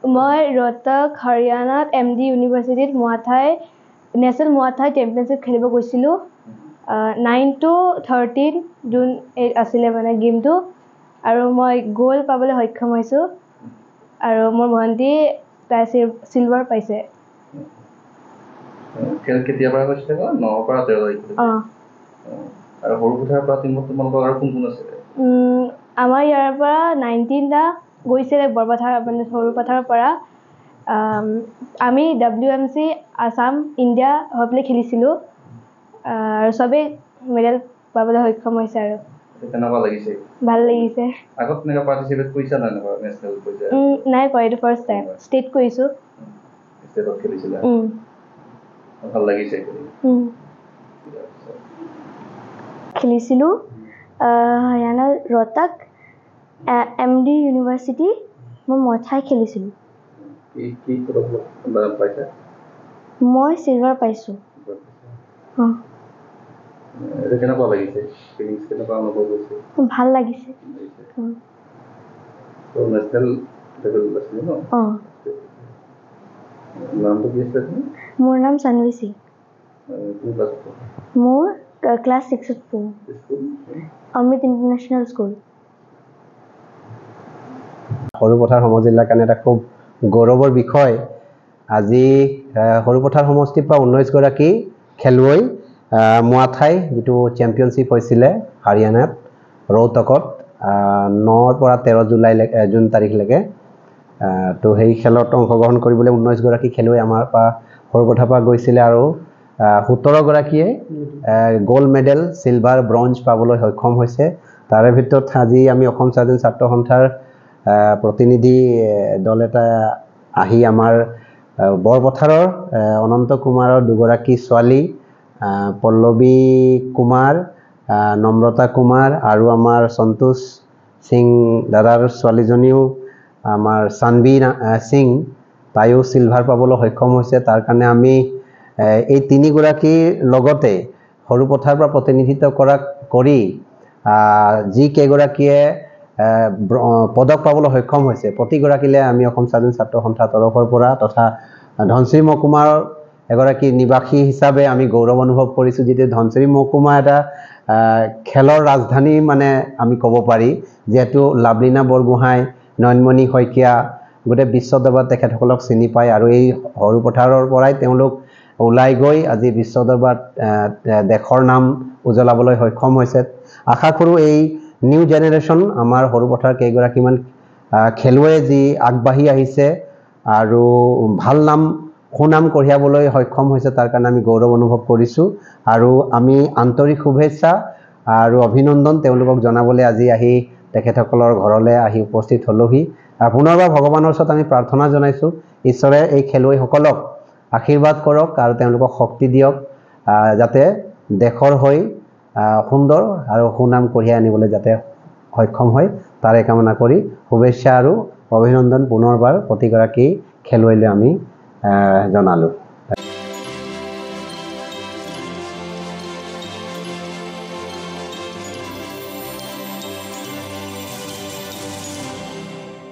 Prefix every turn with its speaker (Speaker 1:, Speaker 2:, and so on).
Speaker 1: মই ৰোহতক হাৰিয়ানাত MD ইউনিভাৰ্চিটিত নেশ্যনেল মুৱাথাই চেম্পিয়নশ্বিপ খেলিব গৈছিলোঁ 9 to 13 জুন আছিলে মানে গেমটো আৰু মই গ'ল পাবলৈ সক্ষম হৈছোঁ আৰু মোৰ ভণ্টি তাই চিলভাৰ পাইছে
Speaker 2: খেল কেতিয়াৰ পৰা হৈছিলে 9 পৰা 13 আৰু সৰুপথাৰৰ পৰা টিমত তোমালোকৰ আৰু কোন কোন আছিলে
Speaker 1: আমাৰ ইয়াৰ পৰা 19টা গৈছিলে বৰপথাৰ মানে সৰুপথাৰৰ পৰা আমি WMC আসাম ইণ্ডিয়া হৈ পেলাই খেলিছিলোঁ আৰু চবেই মেডেল পাবলৈ সক্ষম হৈছে আৰু
Speaker 2: কেনেকুৱা লাগিছে
Speaker 1: ভাল লাগিছে
Speaker 2: আগত কেনেকুৱা পাৰ্টিচিপেট কৰিছা না নেশ্যনেল পৰ্যায়ত
Speaker 1: নাই কৰা এইটো ফাৰ্ষ্ট টাইম ষ্টেট কৰিছোঁ
Speaker 2: ষ্টেটত খেলিছিলা ভাল লাগিছে
Speaker 1: খেলিছিলোঁ হাৰিয়ানা ৰোহতক MD ইউনিভাৰ্চিটি মই মুৱাথাই খেলিছিলোঁ
Speaker 2: কি পাইছা
Speaker 1: মই চিলভাৰ পাইছোঁ
Speaker 2: এটা কেনেকুৱা লাগিছে ফিলিংছ কেনেকুৱা অনুভৱ হৈছে
Speaker 1: ভাল লাগিছে
Speaker 2: তো নেশ্যনেল লেভেল আছিলে ন নামটো কি আছিলে
Speaker 1: মোৰ নাম সানভি সিং মোৰ ক্লাছ 6ত পঢ়ো অমৃত ইণ্টাৰনেশ্যনেল স্কুল
Speaker 3: সৰুপথাৰ সমজিল্লাৰ কাৰণে এটা খুব গৌৰৱৰ বিষয় আজি সৰুপথাৰ সমষ্টিৰ পৰা 19 গৰাকী খেলুৱৈ মুৱাথাই যেটো চেম্পিয়নশ্বিপ হৈছিলে হাৰিয়ানাত ৰোহতকত 9 পৰা 13 জুন তাৰিখলৈকে তো সেই খেলত অংশগ্ৰহণ কৰিবলৈ 19 গৰাকী খেলুৱৈ আমাৰ পৰা সৰুপথাৰ পৰা গৈছিলে আৰু 17 গৰাকীয়ে গোল্ড মেডেল সিলভাৰ ব্ৰঞ্জ পাবলৈ সক্ষম হৈছে তাৰে ভিতৰত আজি আমি অসম স্বাধীন ছাত্ৰ সন্থাৰ প্ৰতিনিধি দল এটা আহি আমাৰ বৰপথাৰৰ অনন্ত কুমাৰৰ দুগৰাকী ছোৱালী পল্লৱী কুমাৰ নম্ৰতা কুমাৰ আৰু আমাৰ সন্তোষ সিং দাদাৰ ছোৱালীজনীও আমাৰ সানভি সিং তাইও সিলভাৰ পাবলৈ সক্ষম হৈছে তাৰ কাৰণে আমি এই তিনিগৰাকীৰ লগতে সৰুপথাৰৰ পৰা প্ৰতিনিধিত্ব কৰি যি কেইগৰাকীয়ে পদক পাবলৈ সক্ষম হৈছে প্ৰতিগৰাকীলে আমি অসম স্বাধীন ছাত্ৰ সন্থাৰ তৰফৰ পৰা তথা ধনশ্ৰী মহকুমাৰ এগৰাকী নিবাসী হিচাপে আমি গৌৰৱ অনুভৱ কৰিছোঁ যেটো ধনশ্ৰী মহকুমা এটা খেলৰ ৰাজধানী মানে আমি ক'ব পাৰি যেটো লাভলীনা বৰগোহাঁই নয়নমণি শইকীয়া গোটে বিশ্ব দৰবাৰত তেখেতসকলক চিনি পায় আৰু এই সৰুপথাৰৰ পৰাই তেওঁলোক ওলাই গৈ আজি বিশ্ব দৰবাৰত দেশৰ নাম উজ্বলাবলৈ সক্ষম হৈছে আশা কৰোঁ এই নিউ জেনেৰেশ্যন আমাৰ সৰুপথাৰ কেইগৰাকীমান খেলুৱৈ যি আগবাঢ়ি আহিছে আৰু ভাল সুনাম কঢ়িয়াবলৈ সক্ষম হৈছে তাৰ কাৰণে আমি গৌৰৱ অনুভৱ কৰিছোঁ আৰু আমি আন্তৰিক শুভেচ্ছা আৰু অভিনন্দন তেওঁলোকক জনাবলৈ আজি আহি তেখেতসকলৰ ঘৰলৈ আহি উপস্থিত হলহি পুনৰবাৰ ভগৱানৰ ওচৰত আমি প্ৰাৰ্থনা জনাইছোঁ ঈশ্বৰে এই খেলুৱৈসকলক আশীৰ্বাদ কৰক আৰু তেওঁলোকক শক্তি দিয়ক যাতে দেশৰ হৈ সুন্দৰ আৰু সুনাম কঢ়িয়াই আনিবলৈ যাতে সক্ষম হয় তাৰে কামনা কৰি শুভেচ্ছা আৰু অভিনন্দন পুনৰবাৰ প্ৰতিগৰাকী খেলুৱৈলৈ আমি জনালোঁ